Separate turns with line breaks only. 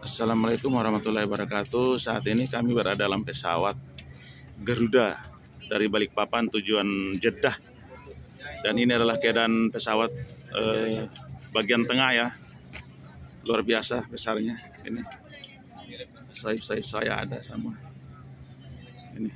Assalamualaikum warahmatullahi wabarakatuh. Saat ini kami berada dalam pesawat Garuda dari Balikpapan tujuan Jeddah. Dan ini adalah keadaan pesawat bagian tengah ya. Luar biasa besarnya. Ini sayap saya ada semua. Ini.